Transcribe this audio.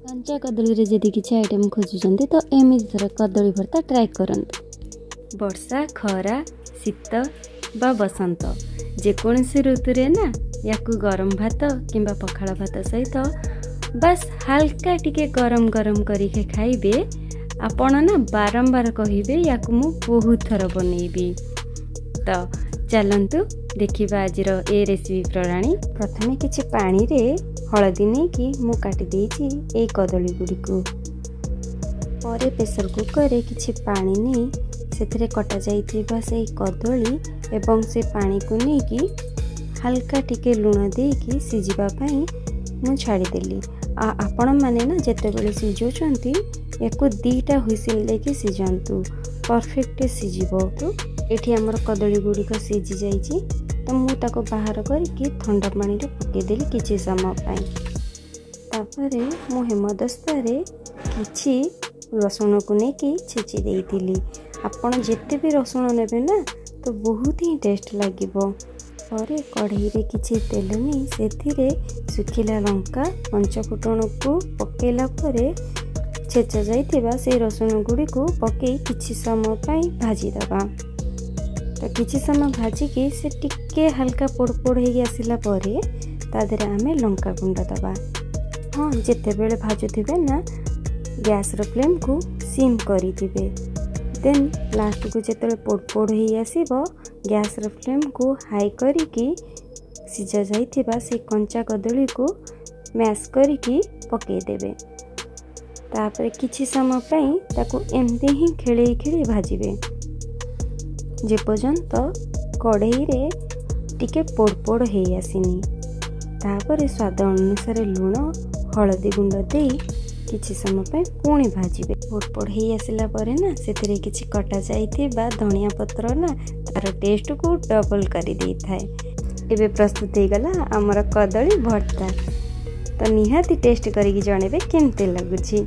कंचा कदली रे जदि किसी आइटम खोजुचंती तो एमि थरे कदली भर्ता ट्राई करंतु। वर्षा खरा शीत बा बसंत जेकोसी ऋतु रे ना याकू गरम भात किंबा पखाड़ भात सहित बस हल्का टिके गरम गरम करके खाइबे आपण ना बारंबार कहिबे याकू मु बहुत थर बनैबी। तो चलंतु देखिबा आजिर ए रेसिपी प्रणाली। प्रथमे किछि पानी रे हळदी नै कि मु काटि देछि ए कदली गुडी को परे प्रेशर कुकर रे किछि पानी नै सेथरे कटा जाइथिबा से कदली एवं से पानी को नै कि हल्का टिके लूण दे कि सिजिबा पई मु छाड़ी देली। आपण माने ना जेते बेले सिजोचंती याकू दीटा हुइसिल लेके सिजंतु परफेक्ट सिजिबो। तो एठी हमर कदली गुडी को सिजी जाइछि तो मु ताको बाहर करके ठंडा पानी रे पके देली किछि समय पई। तापरे मु हेमदस्ता रे किछि रसुण को नै कि छेची देइतिली। आपण जेते भी रसुण नेबे ना तो बहुत ही टेस्ट लागिबो। परे कढ़ई रे किछि तेल नै सेथिरे सुखिला लंका पंचफुटण को पकेला परे छेचा जाइथिबा से रसुण गुडी को पके किछि समय पई भाजी दबा। तो किछि समय भाजी के से टिके हल्का पोड़ पोड़ हो आसिला परे ता देरे आमे लंका गुंड दबा। हाँ जेते बेले भाजुथिबे ना गैस रो फ्लेम को सिम करी दिबे। देन लास्ट को जेते पोड़ पोड़ हो आसीबो गैस रो फ्लेम को हाई करी की सिजा जाइथिबा से कंचा कदली को मैश करी की पके देबे। तापरे किछि समय पई ताको एमती ही खेले खेले भाजिबे जे पर्यंत कढ़ई रे टिके पोड़ पोड़ हो आसीनी। तापरे स्वाद अनुसार लूण हळदी गुंड दे किछि समय पे पुणी भाजिबे। पोड़ पोड़ हो आसिला परे ना सेथिरे किछि कटा जाइथिबा धनिया पत्र ना तार टेस्ट को डबल करी देई थाए। एबे प्रस्तुत हो गला हमर कदली भर्ता। तो निहाती टेस्ट करिकी जणेबे केमते लागुछि।